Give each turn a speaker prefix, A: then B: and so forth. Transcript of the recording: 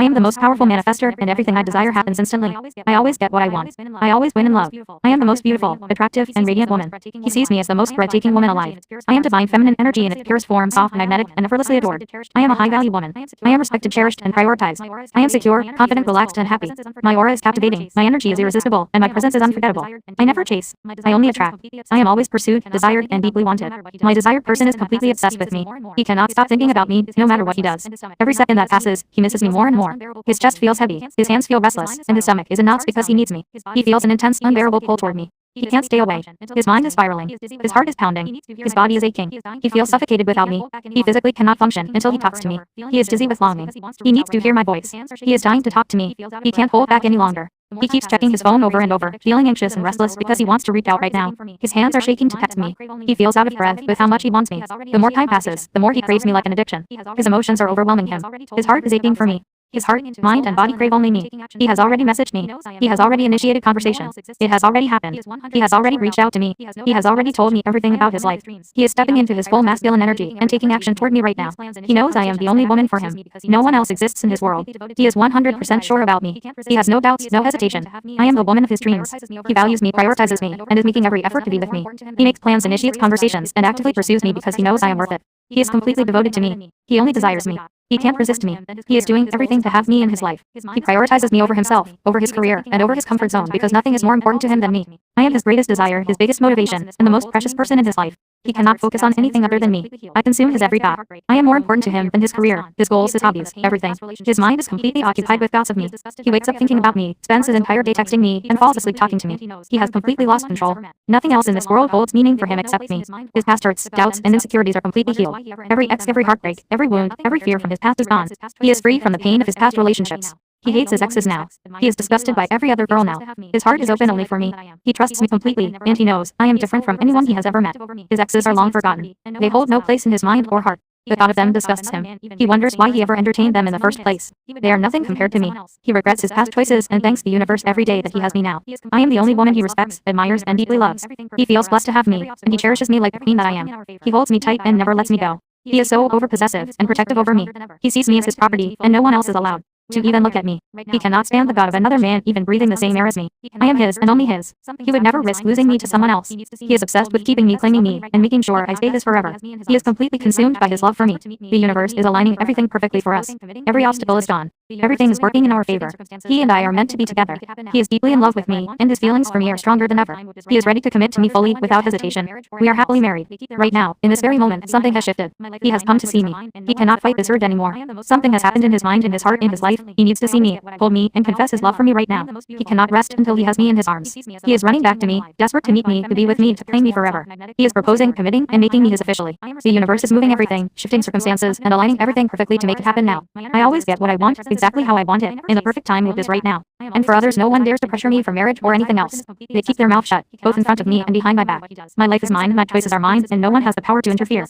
A: am the most powerful manifester, and everything I desire happens instantly. I always get what I want. I always win in love. I am the most beautiful, attractive, and radiant woman. He sees me as the most breathtaking woman alive. I am divine feminine energy in its purest form, soft, magnetic, and effortlessly adored. I am a high-value woman. I am respected, cherished, and prioritized. I am secure, confident, relaxed, and happy. My aura is captivating, my energy is irresistible, and my presence is unforgettable. I never chase. I only attract. I am always pursued, desired, and deeply wanted. My desired person is completely obsessed with me. He cannot stop thinking about me, no matter what he does. Every second that passes, he misses me more and more. His chest feels heavy, his hands feel restless, and his stomach is in knots because he needs me. He feels an intense, unbearable pull toward me. He can't stay away. His mind is spiraling. His heart is pounding. His body is aching. He feels suffocated without me. He physically cannot function until he talks to me. He is dizzy with longing. He needs to hear my voice. He is dying to talk to me. He can't hold back any longer. He keeps checking his phone over and over, feeling anxious and restless because he wants to reach out right now. His hands are shaking to text me. He feels out of breath with how much he wants me. The more time passes, the more he craves me like an addiction. His emotions are overwhelming him. His heart is aching for me. His heart, mind, and body crave only me. He has already messaged me. He has already initiated conversation. It has already happened. He has already reached out to me. He has already told me everything about his life. He is stepping into his full masculine energy and taking action toward me right now. He knows I am the only woman for him. No one else exists in his world. He is 100% sure about me. He has no doubts, no hesitation. I am the woman of his dreams. He values me, prioritizes me, and is making every effort to be with me. He makes plans, initiates conversations, and actively pursues me because he knows I am worth it. He is completely devoted to me. He only desires me. He can't resist me. He is doing everything to have me in his life. He prioritizes me over himself, over his career, and over his comfort zone because nothing is more important to him than me. I am his greatest desire, his biggest motivation, and the most precious person in his life. He cannot focus on anything other than me. I consume his every thought. I am more important to him than his career, his goals, his hobbies, everything. His mind is completely occupied with thoughts of me. He wakes up thinking about me, spends his entire day texting me, and falls asleep talking to me. He has completely lost control. Nothing else in this world holds meaning for him except me. His past hurts, doubts, and insecurities are completely healed. Every ex, every heartbreak, every wound, every fear from his past is gone. He is free from the pain of his past relationships. He hates his exes now. He is disgusted by every other girl now. His heart is open only for me. He trusts me completely, and he knows I am different from anyone he has ever met. His exes are long forgotten. They hold no place in his mind or heart. The thought of them disgusts him. He wonders why he ever entertained them in the first place. They are nothing compared to me. He regrets his past choices and thanks the universe every day that he has me now. I am the only woman he respects, admires, and deeply loves. He feels blessed to have me, and he cherishes me like the queen that I am. He holds me tight and never lets me go. He is so overpossessive and protective over me. He sees me as his property, and no one else is allowed to even look at me. He cannot stand the thought of another man even breathing the same air as me. I am his and only his. He would never risk losing me to someone else. He is obsessed with keeping me, claiming me, and making sure I stay his forever. He is completely consumed by his love for me. The universe is aligning everything perfectly for us. Every obstacle is gone. Everything is working in our favor. He and I are meant to be together. He is deeply in love with me, and his feelings for me are stronger than ever. He is ready to commit to me fully, without hesitation. We are happily married. Right now, in this very moment, something has shifted. He has come to see me. He cannot fight this urge anymore. Something has happened in his mind, in his heart, in his life. He needs to see me, hold me, and confess his love for me right now. He cannot rest until he has me in his arms. He is running back to me, desperate to meet me, to be with me, to claim me forever. He is proposing, committing, and making me his officially. The universe is moving everything, shifting circumstances, and aligning everything perfectly to make it happen now. I always get what I want, exactly how I want it, in the perfect time with is right now. And for others, no one dares to pressure me for marriage or anything else. They keep their mouth shut, both in front of me and behind my back. My life is mine, my choices are mine, and no one has the power to interfere.